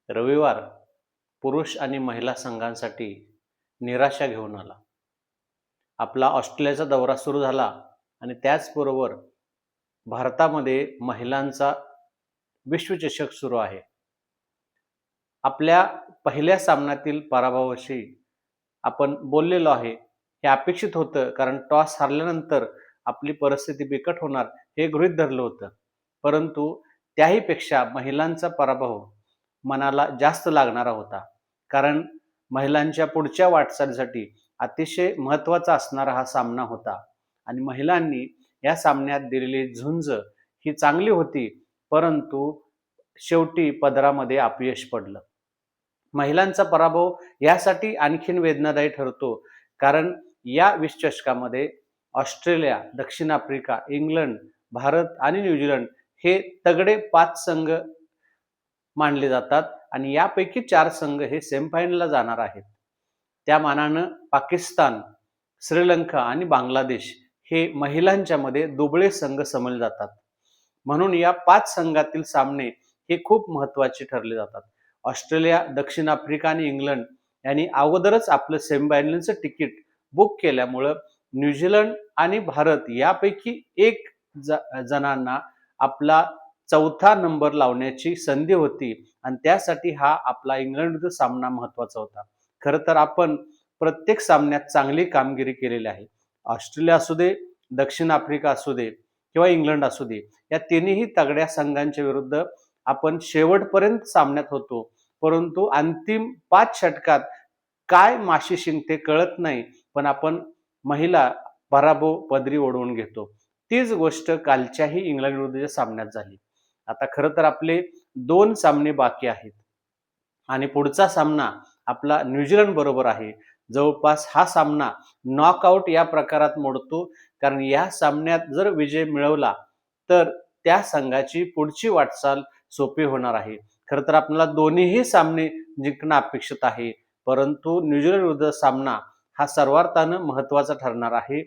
रविवार पुरुष आणि महिला संघांसाठी निराशा घेऊन आला. आपला ऑस्ट्रेलियाचा दौरा सुरू झाला आणि त्याचबरोबर भारतामध्ये महिलांचा विश्वचषक सुरू आहे. आपल्या पहिल्या सामन्यातील पराभवाविषयी आपण बोललेलो आहे. हे अपेक्षित होतं, कारण टॉस हारल्यानंतर आपली परिस्थिती बिकट होणार हे गृहीत धरलं होतं. परंतु त्याहीपेक्षा महिलांचा पराभव मनाला जास्त लागणारा होता, कारण महिलांच्या पुढच्या वाटचालीसाठी अतिशय महत्त्वाचा असणारा हा सामना होता आणि महिलांनी या सामन्यात दिलेली झुंज ही चांगली होती, परंतु शेवटी पदरामध्ये अपयश पडलं. महिलांचा पराभव यासाठी आणखीन वेदनादायी ठरतो, कारण या विश्वचषकामध्ये ऑस्ट्रेलिया, दक्षिण आफ्रिका, इंग्लंड, भारत आणि न्यूझीलंड हे तगडे 5 संघ मानले जातात आणि यापैकी 4 संघ हे सेमीफायनलला जाणार आहेत. त्या मानानं पाकिस्तान, श्रीलंका आणि बांगलादेश हे महिलांच्या मध्ये दुबळे संघ समजले जातात. म्हणून या 5 संघातील सामने हे खूप महत्त्वाचे ठरले जातात. ऑस्ट्रेलिया, दक्षिण आफ्रिका आणि इंग्लंड यांनी अगोदरच आपलं सेमीफायनलचं तिकीट बुक केल्यामुळं न्यूझीलंड आणि भारत यापैकी एक जणांना आपला 4था नंबर लावण्याची संधी होती आणि त्यासाठी हा आपला इंग्लंड विरुद्ध सामना महत्त्वाचा होता. खरं तर आपण प्रत्येक सामन्यात चांगली कामगिरी केलेली आहे. ऑस्ट्रेलिया असू दे, दक्षिण आफ्रिका असू दे किंवा इंग्लंड असू दे, या तिन्ही तगड्या संघांच्या विरुद्ध आपण शेवटपर्यंत सामन्यात होतो. परंतु अंतिम 5 षटकात काय माशी शिंकते कळत नाही, पण आपण महिला पराभव पदरी ओढवून घेतो. तीच गोष्ट कालच्याही इंग्लंड विरुद्धच्या सामन्यात झाली. आता खरं तर आपले 2 सामने बाकी आहेत आणि पुढचा सामना आपला न्यूझीलंड बरोबर आहे. जवळपास हा सामना नॉकआउट या प्रकारात मोडतो, कारण या सामन्यात जर विजय मिळवला तर त्या संघाची पुढची वाटचाल सोपी होणार आहे. खरं तर आपल्याला दोन्हीही सामने जिंकणं अपेक्षित आहे, परंतु न्यूझीलंड विरुद्ध सामना हा सर्वार्थानं महत्त्वाचा ठरणार आहे,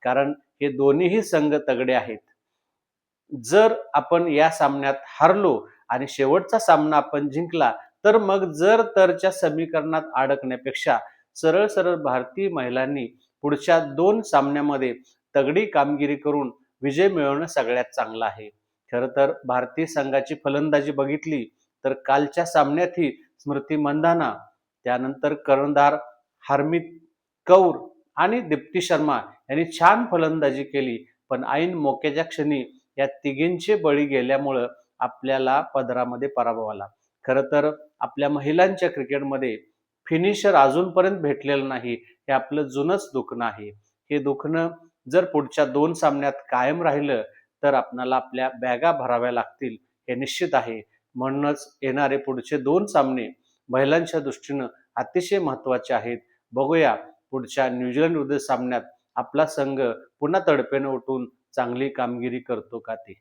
कारण हे दोन्हीही संघ तगडे आहेत. जर आपण या सामन्यात हारलो आणि शेवटचा सामना आपण जिंकला, तर मग जर तरच्या समीकरणात अडकण्यापेक्षा सरळ सरळ भारतीय महिलांनी पुढच्या 2 सामन्यामध्ये तगडी कामगिरी करून विजय मिळवणं सगळ्यात चांगलं आहे. खरं तर भारतीय संघाची फलंदाजी बघितली तर कालच्या सामन्यातही स्मृती मंधाना, त्यानंतर कर्णधार हरमीत कौर आणि दीप्ती शर्मा यांनी छान फलंदाजी केली, पण ऐन मोक्याच्या क्षणी या तिघींचे बळी गेल्यामुळं आपल्याला पदरामध्ये पराभव आला. खरं तर आपल्या महिलांच्या क्रिकेटमध्ये फिनिशर अजूनपर्यंत भेटलेलं नाही, हे आपलं जुनंच दुखणं आहे. हे दुखणं जर पुढच्या 2 सामन्यात कायम राहिलं तर आपल्याला आपल्या बॅगा भराव्या लागतील, हे निश्चित आहे. म्हणूनच येणारे पुढचे 2 सामने महिलांच्या दृष्टीनं अतिशय महत्त्वाचे आहेत. बघूया पुढच्या न्यूझीलंड विरुद्ध सामन्यात आपला संघ पुन्हा तडफेनं उठून चांगली कामगिरी करतो का ते.